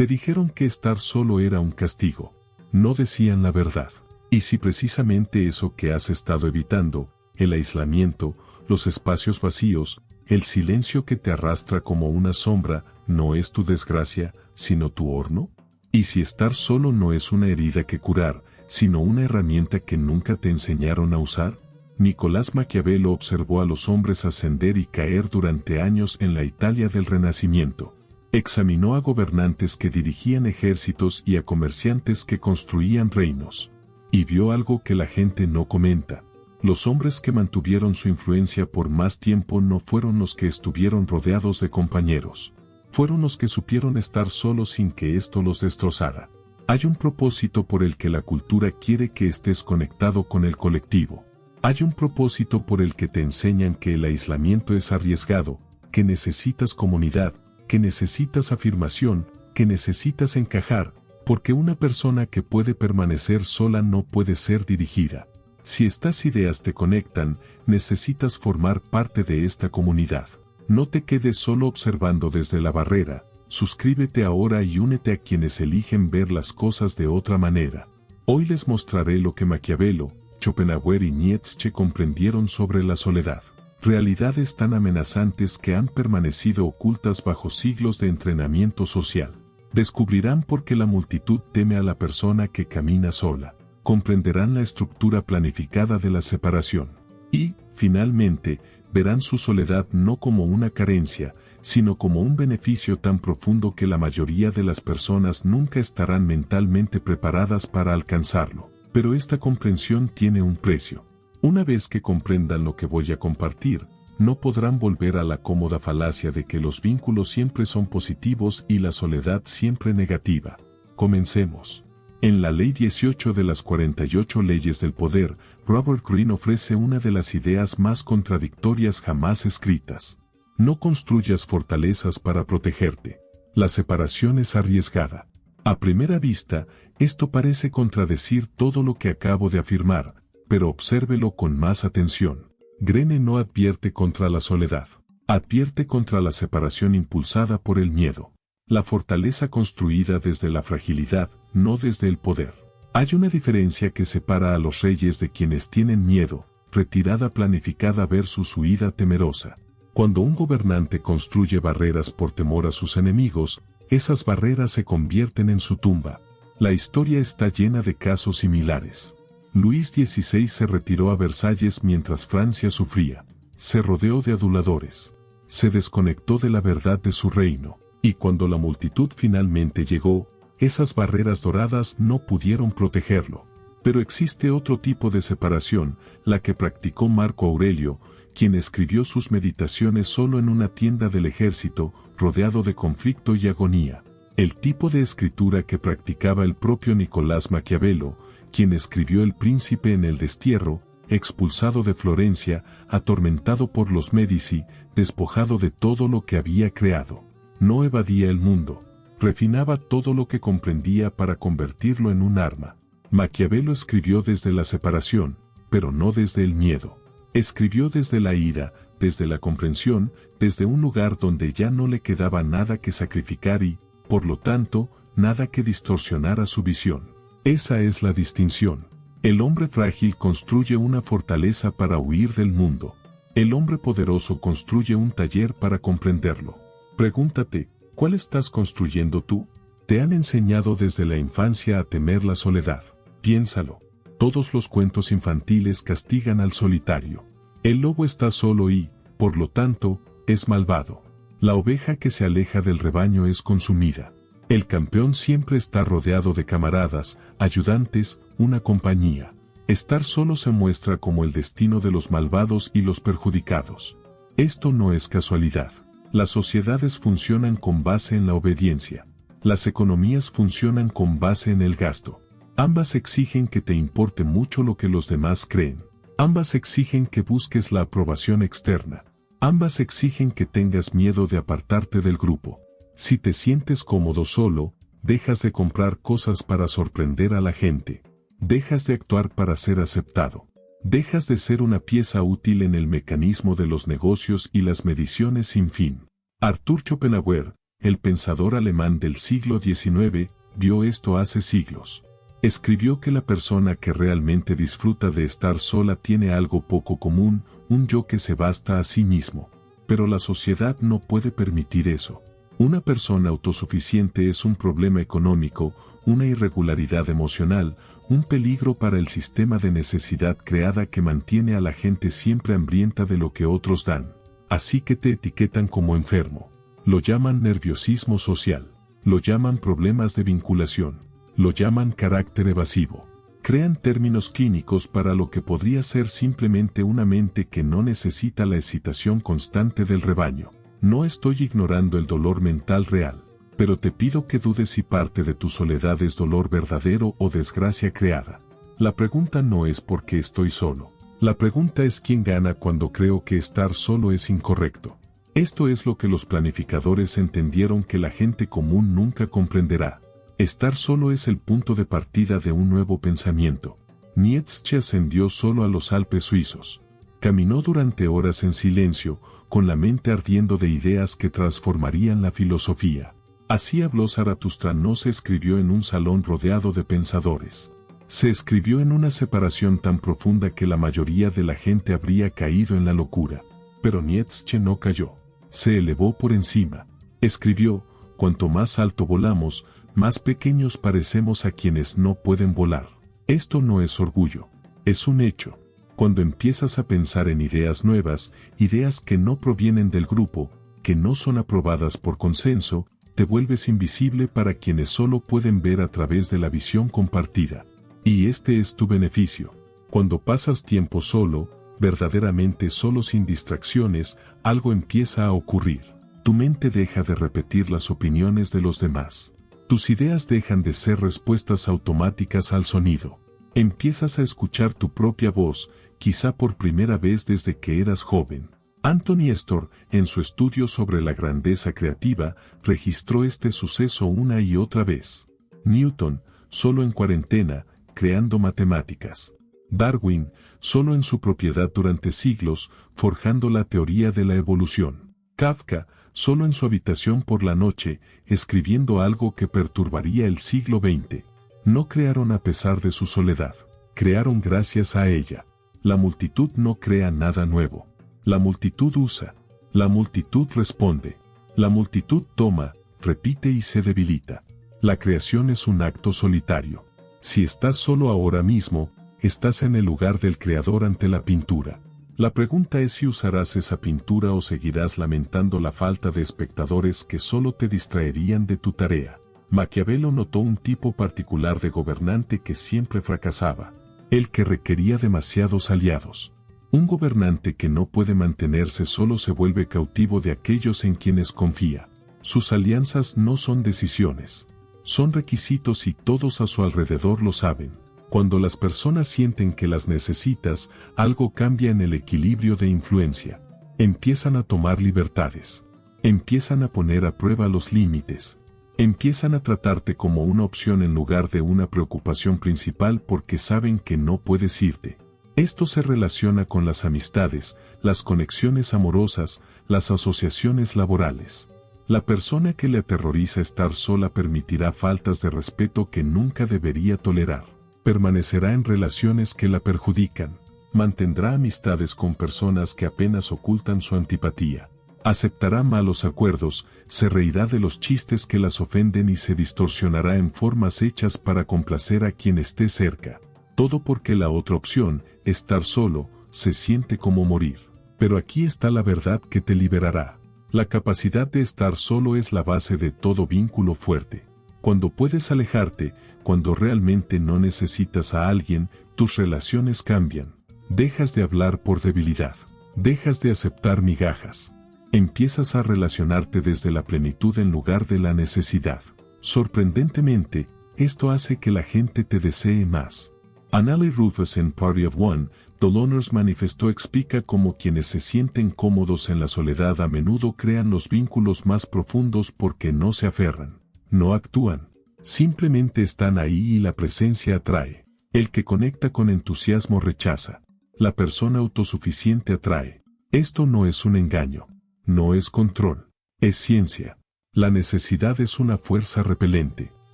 Te dijeron que estar solo era un castigo. No decían la verdad. Y si precisamente eso que has estado evitando, el aislamiento, los espacios vacíos, el silencio que te arrastra como una sombra, no es tu desgracia, sino tu horno? ¿Y si estar solo no es una herida que curar, sino una herramienta que nunca te enseñaron a usar? Nicolás Maquiavelo observó a los hombres ascender y caer durante años en la Italia del Renacimiento. Examinó a gobernantes que dirigían ejércitos y a comerciantes que construían reinos. Y vio algo que la gente no comenta. Los hombres que mantuvieron su influencia por más tiempo no fueron los que estuvieron rodeados de compañeros. Fueron los que supieron estar solos sin que esto los destrozara. Hay un propósito por el que la cultura quiere que estés conectado con el colectivo. Hay un propósito por el que te enseñan que el aislamiento es arriesgado, que necesitas comunidad, que necesitas afirmación, que necesitas encajar, porque una persona que puede permanecer sola no puede ser dirigida. Si estas ideas te conectan, necesitas formar parte de esta comunidad. No te quedes solo observando desde la barrera, suscríbete ahora y únete a quienes eligen ver las cosas de otra manera. Hoy les mostraré lo que Maquiavelo, Schopenhauer y Nietzsche comprendieron sobre la soledad. Realidades tan amenazantes que han permanecido ocultas bajo siglos de entrenamiento social. Descubrirán por qué la multitud teme a la persona que camina sola. Comprenderán la estructura planificada de la separación. Y, finalmente, verán su soledad no como una carencia, sino como un beneficio tan profundo que la mayoría de las personas nunca estarán mentalmente preparadas para alcanzarlo. Pero esta comprensión tiene un precio. Una vez que comprendan lo que voy a compartir, no podrán volver a la cómoda falacia de que los vínculos siempre son positivos y la soledad siempre negativa. Comencemos. En la Ley 18 de las 48 leyes del poder, Robert Greene ofrece una de las ideas más contradictorias jamás escritas. No construyas fortalezas para protegerte. La separación es arriesgada. A primera vista, esto parece contradecir todo lo que acabo de afirmar, pero obsérvelo con más atención. Greene no advierte contra la soledad. Advierte contra la separación impulsada por el miedo. La fortaleza construida desde la fragilidad, no desde el poder. Hay una diferencia que separa a los reyes de quienes tienen miedo, retirada planificada versus huida temerosa. Cuando un gobernante construye barreras por temor a sus enemigos, esas barreras se convierten en su tumba. La historia está llena de casos similares. Luis XVI se retiró a Versalles mientras Francia sufría. Se rodeó de aduladores. Se desconectó de la verdad de su reino. Y cuando la multitud finalmente llegó, esas barreras doradas no pudieron protegerlo. Pero existe otro tipo de separación, la que practicó Marco Aurelio, quien escribió sus meditaciones solo en una tienda del ejército, rodeado de conflicto y agonía. El tipo de escritura que practicaba el propio Nicolás Maquiavelo, quien escribió El Príncipe en el destierro, expulsado de Florencia, atormentado por los Médici, despojado de todo lo que había creado. No evadía el mundo, refinaba todo lo que comprendía para convertirlo en un arma. Maquiavelo escribió desde la separación, pero no desde el miedo. Escribió desde la ira, desde la comprensión, desde un lugar donde ya no le quedaba nada que sacrificar y, por lo tanto, nada que distorsionara su visión. Esa es la distinción. El hombre frágil construye una fortaleza para huir del mundo. El hombre poderoso construye un taller para comprenderlo. Pregúntate, ¿cuál estás construyendo tú? Te han enseñado desde la infancia a temer la soledad. Piénsalo. Todos los cuentos infantiles castigan al solitario. El lobo está solo y, por lo tanto, es malvado. La oveja que se aleja del rebaño es consumida. El campeón siempre está rodeado de camaradas, ayudantes, una compañía. Estar solo se muestra como el destino de los malvados y los perjudicados. Esto no es casualidad. Las sociedades funcionan con base en la obediencia. Las economías funcionan con base en el gasto. Ambas exigen que te importe mucho lo que los demás creen. Ambas exigen que busques la aprobación externa. Ambas exigen que tengas miedo de apartarte del grupo. Si te sientes cómodo solo, dejas de comprar cosas para sorprender a la gente. Dejas de actuar para ser aceptado. Dejas de ser una pieza útil en el mecanismo de los negocios y las mediciones sin fin. Arthur Schopenhauer, el pensador alemán del siglo XIX, vio esto hace siglos. Escribió que la persona que realmente disfruta de estar sola tiene algo poco común, un yo que se basta a sí mismo. Pero la sociedad no puede permitir eso. Una persona autosuficiente es un problema económico, una irregularidad emocional, un peligro para el sistema de necesidad creada que mantiene a la gente siempre hambrienta de lo que otros dan. Así que te etiquetan como enfermo. Lo llaman nerviosismo social. Lo llaman problemas de vinculación. Lo llaman carácter evasivo. Crean términos clínicos para lo que podría ser simplemente una mente que no necesita la excitación constante del rebaño. No estoy ignorando el dolor mental real, pero te pido que dudes si parte de tu soledad es dolor verdadero o desgracia creada. La pregunta no es por qué estoy solo. La pregunta es quién gana cuando creo que estar solo es incorrecto. Esto es lo que los planificadores entendieron que la gente común nunca comprenderá. Estar solo es el punto de partida de un nuevo pensamiento. Nietzsche ascendió solo a los Alpes suizos. Caminó durante horas en silencio, con la mente ardiendo de ideas que transformarían la filosofía. Así habló Zaratustra. No se escribió en un salón rodeado de pensadores. Se escribió en una separación tan profunda que la mayoría de la gente habría caído en la locura. Pero Nietzsche no cayó. Se elevó por encima. Escribió: cuanto más alto volamos, más pequeños parecemos a quienes no pueden volar. Esto no es orgullo, es un hecho. Cuando empiezas a pensar en ideas nuevas, ideas que no provienen del grupo, que no son aprobadas por consenso, te vuelves invisible para quienes solo pueden ver a través de la visión compartida. Y este es tu beneficio. Cuando pasas tiempo solo, verdaderamente solo sin distracciones, algo empieza a ocurrir. Tu mente deja de repetir las opiniones de los demás. Tus ideas dejan de ser respuestas automáticas al sonido. Empiezas a escuchar tu propia voz, quizá por primera vez desde que eras joven. Anthony Storr, en su estudio sobre la grandeza creativa, registró este suceso una y otra vez. Newton, solo en cuarentena, creando matemáticas. Darwin, solo en su propiedad durante siglos, forjando la teoría de la evolución. Kafka, solo en su habitación por la noche, escribiendo algo que perturbaría el siglo XX. No crearon a pesar de su soledad, crearon gracias a ella. La multitud no crea nada nuevo. La multitud usa. La multitud responde. La multitud toma, repite y se debilita. La creación es un acto solitario. Si estás solo ahora mismo, estás en el lugar del creador ante la pintura. La pregunta es si usarás esa pintura o seguirás lamentando la falta de espectadores que solo te distraerían de tu tarea. Maquiavelo notó un tipo particular de gobernante que siempre fracasaba, el que requería demasiados aliados. Un gobernante que no puede mantenerse solo se vuelve cautivo de aquellos en quienes confía. Sus alianzas no son decisiones, son requisitos y todos a su alrededor lo saben. Cuando las personas sienten que las necesitas, algo cambia en el equilibrio de influencia. Empiezan a tomar libertades. Empiezan a poner a prueba los límites. Empiezan a tratarte como una opción en lugar de una preocupación principal porque saben que no puedes irte. Esto se relaciona con las amistades, las conexiones amorosas, las asociaciones laborales. La persona que le aterroriza estar sola permitirá faltas de respeto que nunca debería tolerar. Permanecerá en relaciones que la perjudican. Mantendrá amistades con personas que apenas ocultan su antipatía. Aceptará malos acuerdos, se reirá de los chistes que las ofenden y se distorsionará en formas hechas para complacer a quien esté cerca. Todo porque la otra opción, estar solo, se siente como morir. Pero aquí está la verdad que te liberará. La capacidad de estar solo es la base de todo vínculo fuerte. Cuando puedes alejarte, cuando realmente no necesitas a alguien, tus relaciones cambian. Dejas de hablar por debilidad. Dejas de aceptar migajas. Empiezas a relacionarte desde la plenitud en lugar de la necesidad. Sorprendentemente, esto hace que la gente te desee más. Annalie Rufus en Party of One, Dolores manifestó explica cómo quienes se sienten cómodos en la soledad a menudo crean los vínculos más profundos porque no se aferran, no actúan, simplemente están ahí y la presencia atrae. El que conecta con entusiasmo rechaza. La persona autosuficiente atrae. Esto no es un engaño. No es control, es ciencia. La necesidad es una fuerza repelente.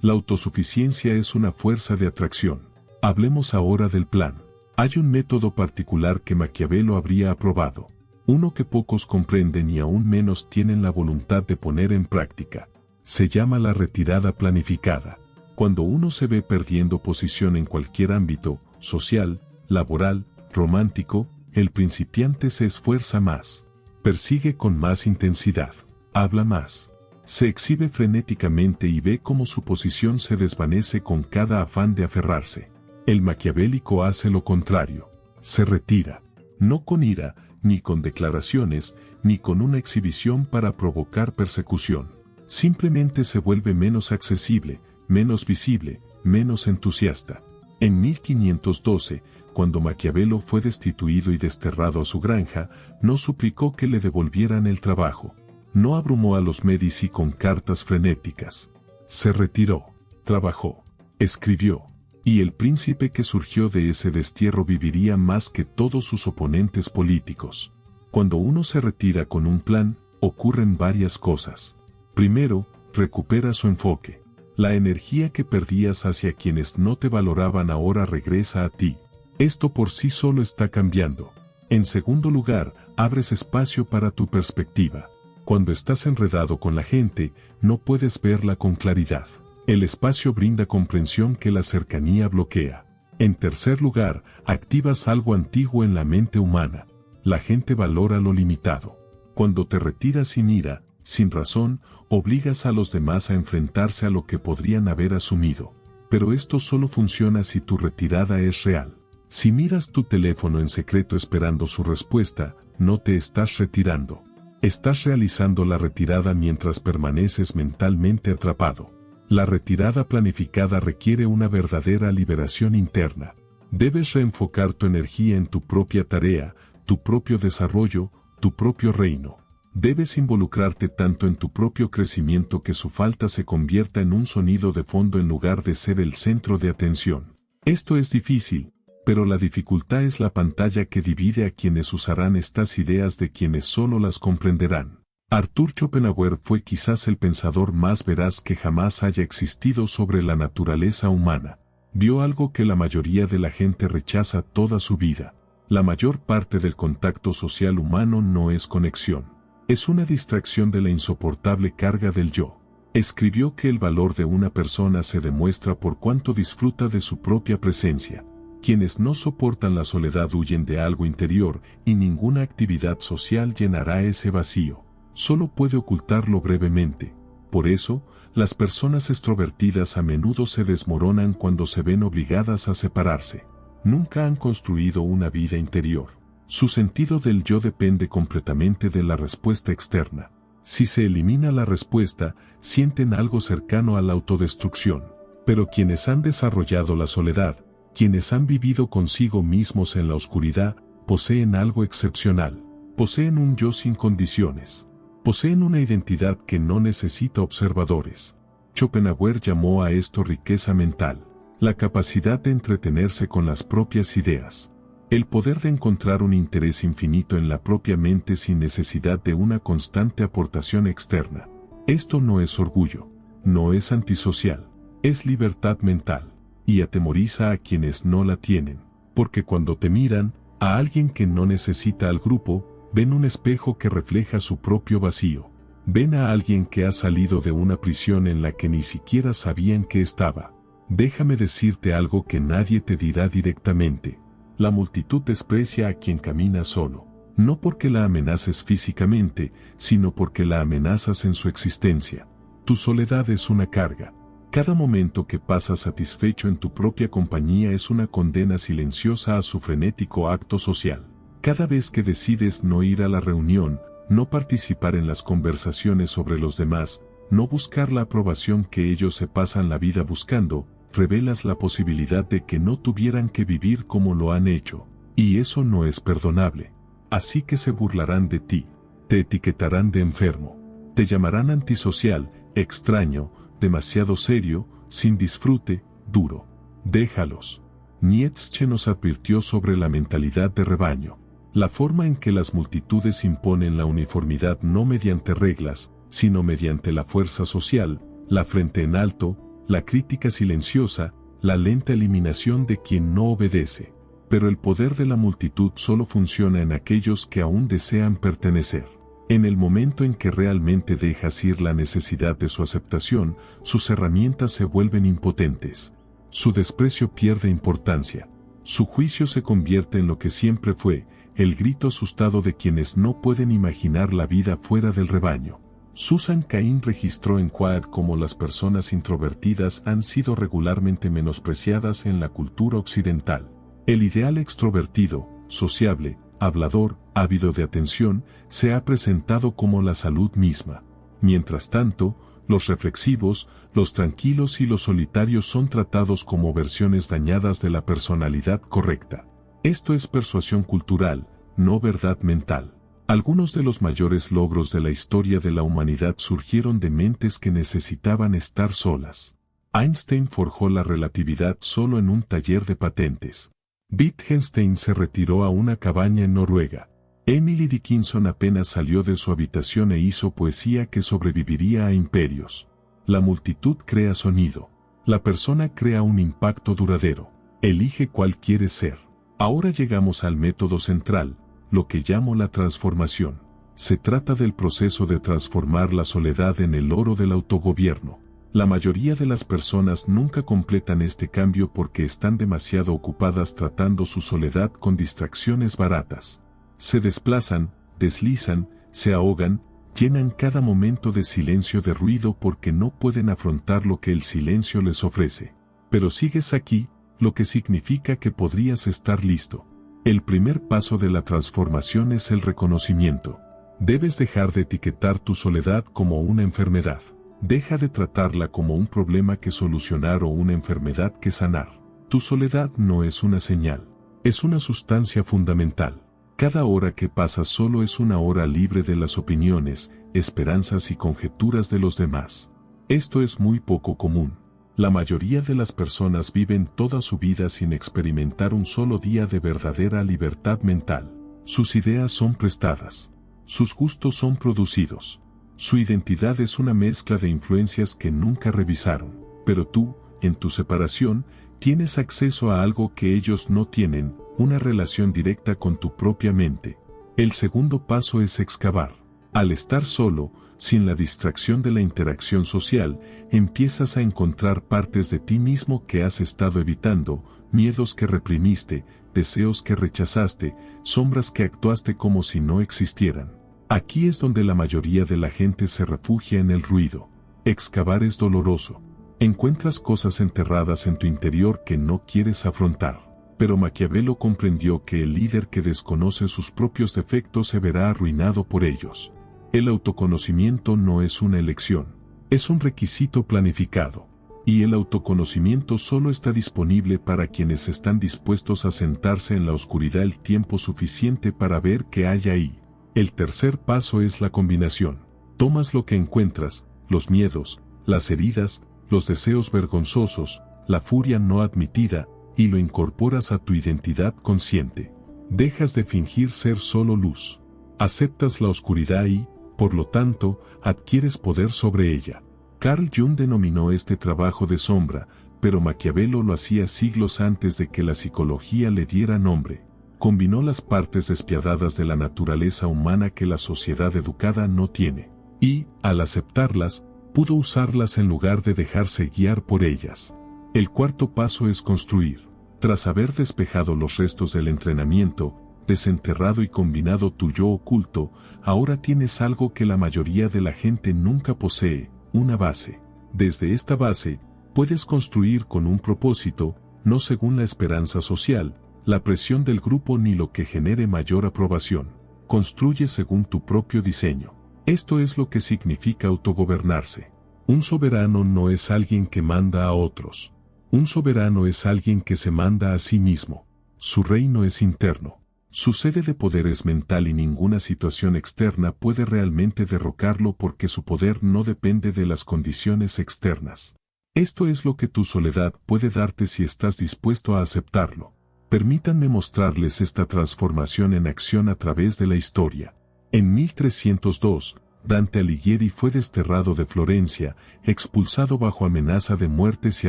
La autosuficiencia es una fuerza de atracción. Hablemos ahora del plan. Hay un método particular que Maquiavelo habría aprobado. Uno que pocos comprenden y aún menos tienen la voluntad de poner en práctica. Se llama la retirada planificada. Cuando uno se ve perdiendo posición en cualquier ámbito, social, laboral, romántico, el principiante se esfuerza más. Persigue con más intensidad. Habla más. Se exhibe frenéticamente y ve cómo su posición se desvanece con cada afán de aferrarse. El maquiavélico hace lo contrario. Se retira. No con ira, ni con declaraciones, ni con una exhibición para provocar persecución. Simplemente se vuelve menos accesible, menos visible, menos entusiasta. En 1512, cuando Maquiavelo fue destituido y desterrado a su granja, no suplicó que le devolvieran el trabajo. No abrumó a los Medici con cartas frenéticas. Se retiró, trabajó, escribió. Y el príncipe que surgió de ese destierro viviría más que todos sus oponentes políticos. Cuando uno se retira con un plan, ocurren varias cosas. Primero, recupera su enfoque. La energía que perdías hacia quienes no te valoraban ahora regresa a ti. Esto por sí solo está cambiando. En segundo lugar, abres espacio para tu perspectiva. Cuando estás enredado con la gente, no puedes verla con claridad. El espacio brinda comprensión que la cercanía bloquea. En tercer lugar, activas algo antiguo en la mente humana. La gente valora lo limitado. Cuando te retiras sin ira, sin razón, obligas a los demás a enfrentarse a lo que podrían haber asumido. Pero esto solo funciona si tu retirada es real. Si miras tu teléfono en secreto esperando su respuesta, no te estás retirando. Estás realizando la retirada mientras permaneces mentalmente atrapado. La retirada planificada requiere una verdadera liberación interna. Debes reenfocar tu energía en tu propia tarea, tu propio desarrollo, tu propio reino. Debes involucrarte tanto en tu propio crecimiento que su falta se convierta en un sonido de fondo en lugar de ser el centro de atención. Esto es difícil, pero la dificultad es la pantalla que divide a quienes usarán estas ideas de quienes solo las comprenderán. Arthur Schopenhauer fue quizás el pensador más veraz que jamás haya existido sobre la naturaleza humana. Vio algo que la mayoría de la gente rechaza toda su vida. La mayor parte del contacto social humano no es conexión. Es una distracción de la insoportable carga del yo. Escribió que el valor de una persona se demuestra por cuánto disfruta de su propia presencia. Quienes no soportan la soledad huyen de algo interior, y ninguna actividad social llenará ese vacío. Solo puede ocultarlo brevemente. Por eso, las personas extrovertidas a menudo se desmoronan cuando se ven obligadas a separarse. Nunca han construido una vida interior. Su sentido del yo depende completamente de la respuesta externa. Si se elimina la respuesta, sienten algo cercano a la autodestrucción. Pero quienes han desarrollado la soledad, quienes han vivido consigo mismos en la oscuridad, poseen algo excepcional. Poseen un yo sin condiciones. Poseen una identidad que no necesita observadores. Schopenhauer llamó a esto riqueza mental, la capacidad de entretenerse con las propias ideas, el poder de encontrar un interés infinito en la propia mente sin necesidad de una constante aportación externa. Esto no es orgullo, no es antisocial, es libertad mental, y atemoriza a quienes no la tienen, porque cuando te miran, a alguien que no necesita al grupo, ven un espejo que refleja su propio vacío. Ven a alguien que ha salido de una prisión en la que ni siquiera sabían que estaba. Déjame decirte algo que nadie te dirá directamente. La multitud desprecia a quien camina solo, no porque la amenaces físicamente, sino porque la amenazas en su existencia. Tu soledad es una carga. Cada momento que pasas satisfecho en tu propia compañía es una condena silenciosa a su frenético acto social. Cada vez que decides no ir a la reunión, no participar en las conversaciones sobre los demás, no buscar la aprobación que ellos se pasan la vida buscando, revelas la posibilidad de que no tuvieran que vivir como lo han hecho, y eso no es perdonable. Así que se burlarán de ti, te etiquetarán de enfermo, te llamarán antisocial, extraño, demasiado serio, sin disfrute, duro. Déjalos. Nietzsche nos advirtió sobre la mentalidad de rebaño. La forma en que las multitudes imponen la uniformidad no mediante reglas, sino mediante la fuerza social, la frente en alto, la crítica silenciosa, la lenta eliminación de quien no obedece. Pero el poder de la multitud solo funciona en aquellos que aún desean pertenecer. En el momento en que realmente dejas ir la necesidad de su aceptación, sus herramientas se vuelven impotentes. Su desprecio pierde importancia. Su juicio se convierte en lo que siempre fue, el grito asustado de quienes no pueden imaginar la vida fuera del rebaño. Susan Cain registró en Quad cómo las personas introvertidas han sido regularmente menospreciadas en la cultura occidental. El ideal extrovertido, sociable, hablador, ávido de atención, se ha presentado como la salud misma. Mientras tanto, los reflexivos, los tranquilos y los solitarios son tratados como versiones dañadas de la personalidad correcta. Esto es persuasión cultural, no verdad mental. Algunos de los mayores logros de la historia de la humanidad surgieron de mentes que necesitaban estar solas. Einstein forjó la relatividad solo en un taller de patentes. Wittgenstein se retiró a una cabaña en Noruega. Emily Dickinson apenas salió de su habitación e hizo poesía que sobreviviría a imperios. La multitud crea sonido. La persona crea un impacto duradero. Elige cuál quiere ser. Ahora llegamos al método central, lo que llamo la transformación. Se trata del proceso de transformar la soledad en el oro del autogobierno. La mayoría de las personas nunca completan este cambio porque están demasiado ocupadas tratando su soledad con distracciones baratas. Se desplazan, deslizan, se ahogan, llenan cada momento de silencio de ruido porque no pueden afrontar lo que el silencio les ofrece. Pero sigues aquí, lo que significa que podrías estar listo. El primer paso de la transformación es el reconocimiento. Debes dejar de etiquetar tu soledad como una enfermedad. Deja de tratarla como un problema que solucionar o una enfermedad que sanar. Tu soledad no es una señal, es una sustancia fundamental. Cada hora que pasa solo es una hora libre de las opiniones, esperanzas y conjeturas de los demás. Esto es muy poco común. La mayoría de las personas viven toda su vida sin experimentar un solo día de verdadera libertad mental. Sus ideas son prestadas. Sus gustos son producidos. Su identidad es una mezcla de influencias que nunca revisaron. Pero tú, en tu separación, tienes acceso a algo que ellos no tienen, una relación directa con tu propia mente. El segundo paso es excavar. Al estar solo, sin la distracción de la interacción social, empiezas a encontrar partes de ti mismo que has estado evitando, miedos que reprimiste, deseos que rechazaste, sombras que actuaste como si no existieran. Aquí es donde la mayoría de la gente se refugia en el ruido. Excavar es doloroso. Encuentras cosas enterradas en tu interior que no quieres afrontar. Pero Maquiavelo comprendió que el líder que desconoce sus propios defectos se verá arruinado por ellos. El autoconocimiento no es una elección, es un requisito planificado. Y el autoconocimiento solo está disponible para quienes están dispuestos a sentarse en la oscuridad el tiempo suficiente para ver qué hay ahí. El tercer paso es la combinación. Tomas lo que encuentras, los miedos, las heridas, los deseos vergonzosos, la furia no admitida, y lo incorporas a tu identidad consciente. Dejas de fingir ser solo luz. Aceptas la oscuridad y, por lo tanto, adquieres poder sobre ella. Carl Jung denominó este trabajo de sombra, pero Maquiavelo lo hacía siglos antes de que la psicología le diera nombre. Combinó las partes despiadadas de la naturaleza humana que la sociedad educada no tiene, y, al aceptarlas, pudo usarlas en lugar de dejarse guiar por ellas. El cuarto paso es construir. Tras haber despejado los restos del entrenamiento, desenterrado y combinado tu yo oculto, ahora tienes algo que la mayoría de la gente nunca posee, una base. Desde esta base, puedes construir con un propósito, no según la esperanza social, la presión del grupo ni lo que genere mayor aprobación. Construye según tu propio diseño. Esto es lo que significa autogobernarse. Un soberano no es alguien que manda a otros. Un soberano es alguien que se manda a sí mismo. Su reino es interno. Su sede de poder es mental y ninguna situación externa puede realmente derrocarlo porque su poder no depende de las condiciones externas. Esto es lo que tu soledad puede darte si estás dispuesto a aceptarlo. Permítanme mostrarles esta transformación en acción a través de la historia. En 1302, Dante Alighieri fue desterrado de Florencia, expulsado bajo amenaza de muerte si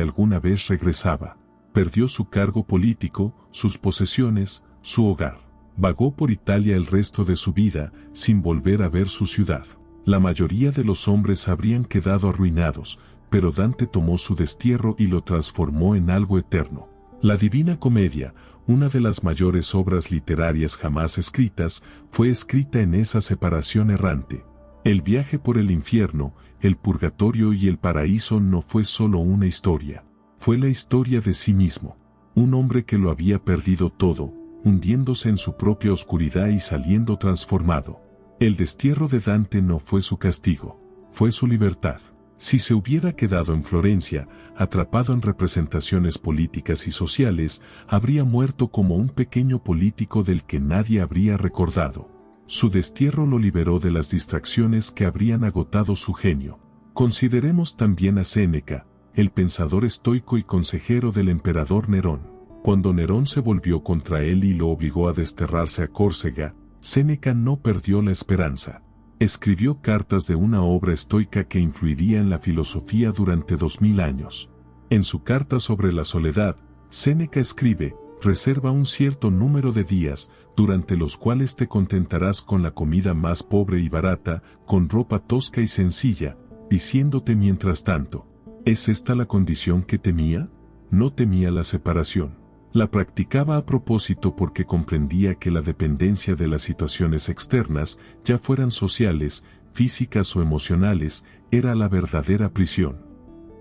alguna vez regresaba. Perdió su cargo político, sus posesiones, su hogar. Vagó por Italia el resto de su vida, sin volver a ver su ciudad. La mayoría de los hombres habrían quedado arruinados, pero Dante tomó su destierro y lo transformó en algo eterno. La Divina Comedia, una de las mayores obras literarias jamás escritas, fue escrita en esa separación errante. El viaje por el infierno, el purgatorio y el paraíso no fue solo una historia, fue la historia de sí mismo. Un hombre que lo había perdido todo, hundiéndose en su propia oscuridad y saliendo transformado. El destierro de Dante no fue su castigo, fue su libertad. Si se hubiera quedado en Florencia, atrapado en representaciones políticas y sociales, habría muerto como un pequeño político del que nadie habría recordado. Su destierro lo liberó de las distracciones que habrían agotado su genio. Consideremos también a Séneca, el pensador estoico y consejero del emperador Nerón. Cuando Nerón se volvió contra él y lo obligó a desterrarse a Córcega, Séneca no perdió la esperanza. Escribió cartas de una obra estoica que influiría en la filosofía durante 2000 años. En su carta sobre la soledad, Séneca escribe: reserva un cierto número de días, durante los cuales te contentarás con la comida más pobre y barata, con ropa tosca y sencilla, diciéndote mientras tanto: ¿es esta la condición que temía? No temía la separación. La practicaba a propósito porque comprendía que la dependencia de las situaciones externas, ya fueran sociales, físicas o emocionales, era la verdadera prisión.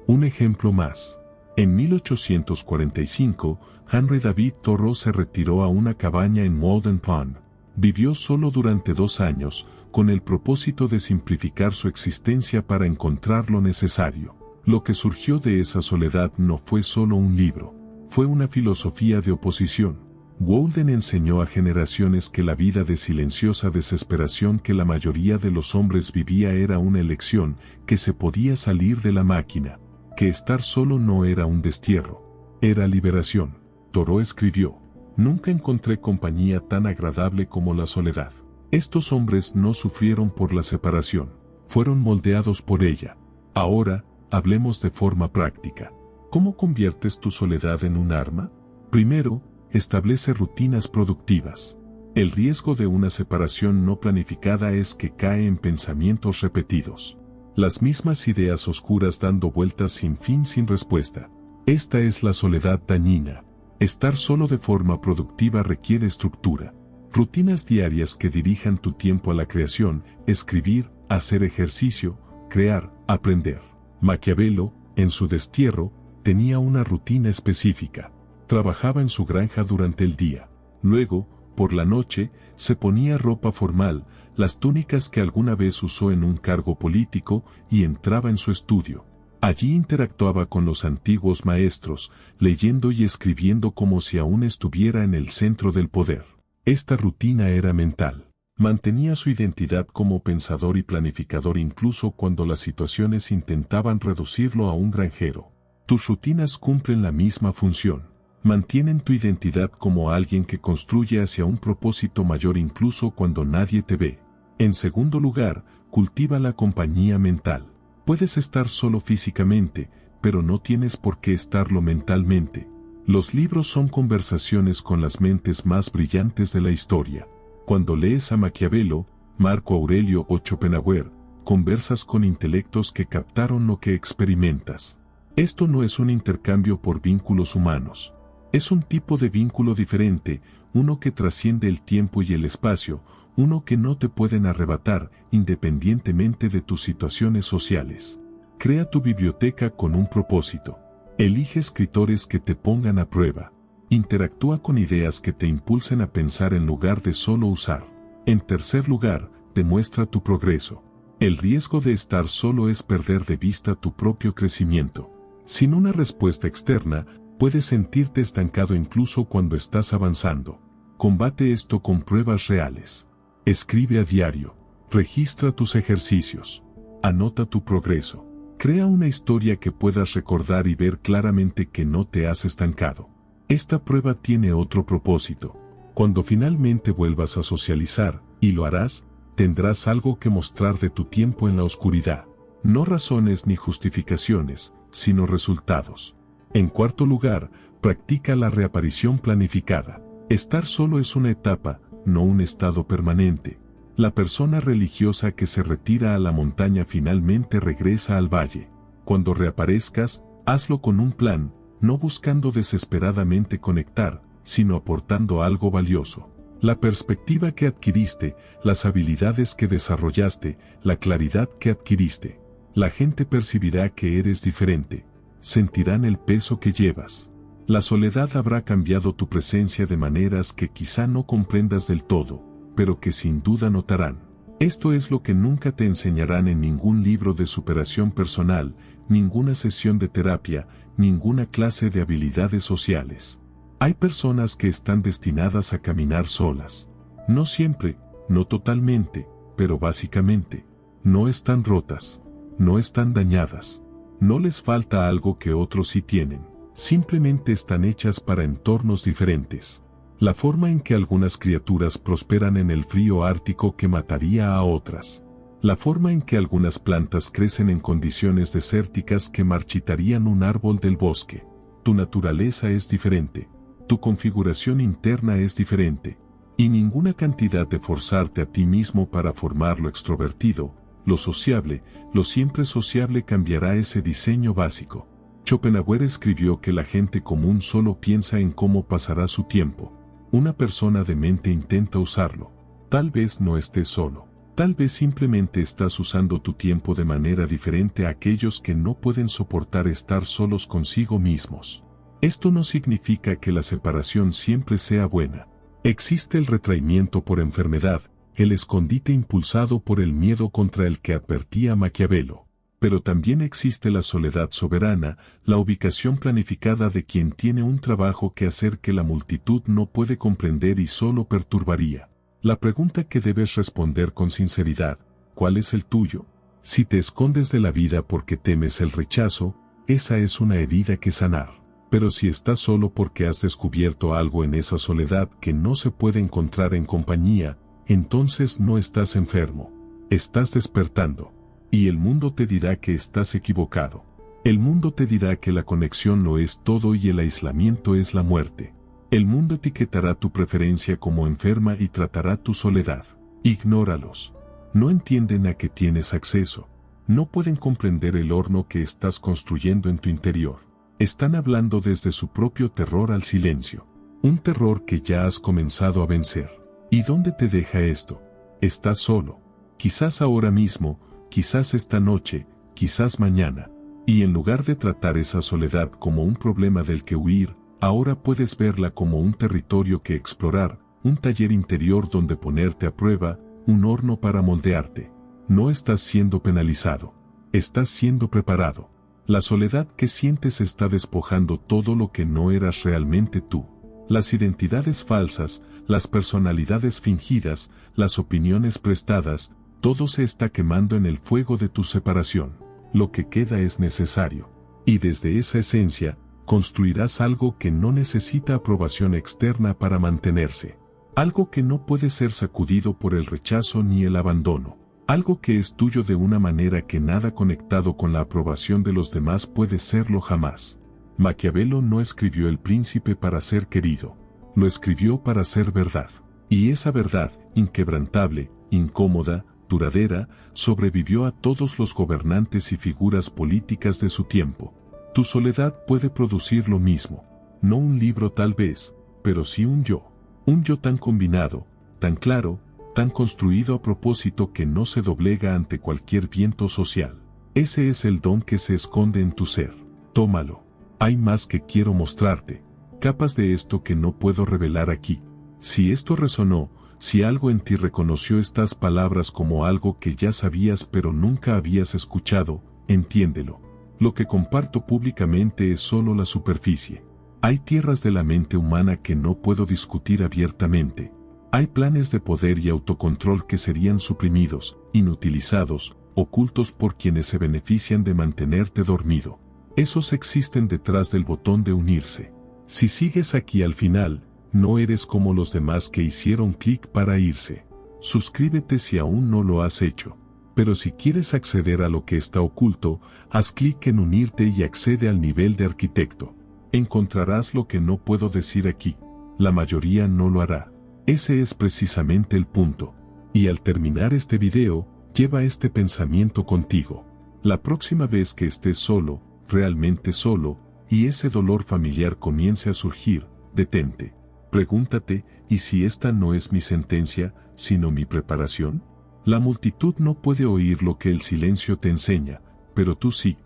Un ejemplo más. En 1845, Henry David Thoreau se retiró a una cabaña en Walden Pond. Vivió solo durante 2 años, con el propósito de simplificar su existencia para encontrar lo necesario. Lo que surgió de esa soledad no fue solo un libro. Fue una filosofía de oposición. Walden enseñó a generaciones que la vida de silenciosa desesperación que la mayoría de los hombres vivía era una elección, que se podía salir de la máquina, que estar solo no era un destierro, era liberación. Thoreau escribió: nunca encontré compañía tan agradable como la soledad. Estos hombres no sufrieron por la separación, fueron moldeados por ella. Ahora, hablemos de forma práctica. ¿Cómo conviertes tu soledad en un arma? Primero, establece rutinas productivas. El riesgo de una separación no planificada es que cae en pensamientos repetidos. Las mismas ideas oscuras dando vueltas sin fin, sin respuesta. Esta es la soledad dañina. Estar solo de forma productiva requiere estructura. Rutinas diarias que dirijan tu tiempo a la creación, escribir, hacer ejercicio, crear, aprender. Maquiavelo, en su destierro, tenía una rutina específica. Trabajaba en su granja durante el día. Luego, por la noche, se ponía ropa formal, las túnicas que alguna vez usó en un cargo político, y entraba en su estudio. Allí interactuaba con los antiguos maestros, leyendo y escribiendo como si aún estuviera en el centro del poder. Esta rutina era mental. Mantenía su identidad como pensador y planificador incluso cuando las situaciones intentaban reducirlo a un granjero. Tus rutinas cumplen la misma función. Mantienen tu identidad como alguien que construye hacia un propósito mayor incluso cuando nadie te ve. En segundo lugar, cultiva la compañía mental. Puedes estar solo físicamente, pero no tienes por qué estarlo mentalmente. Los libros son conversaciones con las mentes más brillantes de la historia. Cuando lees a Maquiavelo, Marco Aurelio o Schopenhauer, conversas con intelectos que captaron lo que experimentas. Esto no es un intercambio por vínculos humanos. Es un tipo de vínculo diferente, uno que trasciende el tiempo y el espacio, uno que no te pueden arrebatar, independientemente de tus situaciones sociales. Crea tu biblioteca con un propósito. Elige escritores que te pongan a prueba. Interactúa con ideas que te impulsen a pensar en lugar de solo usar. En tercer lugar, demuestra tu progreso. El riesgo de estar solo es perder de vista tu propio crecimiento. Sin una respuesta externa, puedes sentirte estancado incluso cuando estás avanzando. Combate esto con pruebas reales. Escribe a diario. Registra tus ejercicios. Anota tu progreso. Crea una historia que puedas recordar y ver claramente que no te has estancado. Esta prueba tiene otro propósito. Cuando finalmente vuelvas a socializar, y lo harás, tendrás algo que mostrar de tu tiempo en la oscuridad. No razones ni justificaciones, sino resultados. En cuarto lugar, practica la reaparición planificada. Estar solo es una etapa, no un estado permanente. La persona religiosa que se retira a la montaña finalmente regresa al valle. Cuando reaparezcas, hazlo con un plan, no buscando desesperadamente conectar, sino aportando algo valioso. La perspectiva que adquiriste, las habilidades que desarrollaste, la claridad que adquiriste. La gente percibirá que eres diferente. Sentirán el peso que llevas. La soledad habrá cambiado tu presencia de maneras que quizá no comprendas del todo, pero que sin duda notarán. Esto es lo que nunca te enseñarán en ningún libro de superación personal, ninguna sesión de terapia, ninguna clase de habilidades sociales. Hay personas que están destinadas a caminar solas. No siempre, no totalmente, pero básicamente. No están rotas, no están dañadas. No les falta algo que otros sí tienen. Simplemente están hechas para entornos diferentes. La forma en que algunas criaturas prosperan en el frío ártico que mataría a otras. La forma en que algunas plantas crecen en condiciones desérticas que marchitarían un árbol del bosque. Tu naturaleza es diferente. Tu configuración interna es diferente. Y ninguna cantidad de forzarte a ti mismo para formar lo extrovertido, lo sociable, lo siempre sociable cambiará ese diseño básico. Schopenhauer escribió que la gente común solo piensa en cómo pasará su tiempo. Una persona de mente intenta usarlo. Tal vez no estés solo. Tal vez simplemente estás usando tu tiempo de manera diferente a aquellos que no pueden soportar estar solos consigo mismos. Esto no significa que la separación siempre sea buena. Existe el retraimiento por enfermedad, el escondite impulsado por el miedo contra el que advertía Maquiavelo. Pero también existe la soledad soberana, la ubicación planificada de quien tiene un trabajo que hacer que la multitud no puede comprender y solo perturbaría. La pregunta que debes responder con sinceridad, ¿cuál es el tuyo? Si te escondes de la vida porque temes el rechazo, esa es una herida que sanar. Pero si estás solo porque has descubierto algo en esa soledad que no se puede encontrar en compañía, entonces no estás enfermo. Estás despertando. Y el mundo te dirá que estás equivocado. El mundo te dirá que la conexión lo es todo y el aislamiento es la muerte. El mundo etiquetará tu preferencia como enferma y tratará tu soledad. Ignóralos. No entienden a qué tienes acceso. No pueden comprender el horno que estás construyendo en tu interior. Están hablando desde su propio terror al silencio. Un terror que ya has comenzado a vencer. ¿Y dónde te deja esto? Estás solo. Quizás ahora mismo, quizás esta noche, quizás mañana. Y en lugar de tratar esa soledad como un problema del que huir, ahora puedes verla como un territorio que explorar, un taller interior donde ponerte a prueba, un horno para moldearte. No estás siendo penalizado. Estás siendo preparado. La soledad que sientes está despojando todo lo que no eras realmente tú. Las identidades falsas, las personalidades fingidas, las opiniones prestadas, todo se está quemando en el fuego de tu separación. Lo que queda es necesario. Y desde esa esencia, construirás algo que no necesita aprobación externa para mantenerse. Algo que no puede ser sacudido por el rechazo ni el abandono. Algo que es tuyo de una manera que nada conectado con la aprobación de los demás puede serlo jamás. Maquiavelo no escribió El Príncipe para ser querido. Lo escribió para ser verdad. Y esa verdad, inquebrantable, incómoda, duradera, sobrevivió a todos los gobernantes y figuras políticas de su tiempo. Tu soledad puede producir lo mismo. No un libro tal vez, pero sí un yo. Un yo tan combinado, tan claro, tan construido a propósito que no se doblega ante cualquier viento social. Ese es el don que se esconde en tu ser. Tómalo. Hay más que quiero mostrarte. Capas de esto que no puedo revelar aquí. Si esto resonó, si algo en ti reconoció estas palabras como algo que ya sabías pero nunca habías escuchado, entiéndelo. Lo que comparto públicamente es solo la superficie. Hay tierras de la mente humana que no puedo discutir abiertamente. Hay planes de poder y autocontrol que serían suprimidos, inutilizados, ocultos por quienes se benefician de mantenerte dormido. Esos existen detrás del botón de unirse. Si sigues aquí al final, no eres como los demás que hicieron clic para irse. Suscríbete si aún no lo has hecho. Pero si quieres acceder a lo que está oculto, haz clic en unirte y accede al nivel de arquitecto. Encontrarás lo que no puedo decir aquí. La mayoría no lo hará. Ese es precisamente el punto. Y al terminar este video, lleva este pensamiento contigo. La próxima vez que estés solo, realmente solo, y ese dolor familiar comience a surgir, detente. Pregúntate, ¿y si esta no es mi sentencia, sino mi preparación? La multitud no puede oír lo que el silencio te enseña, pero tú sí.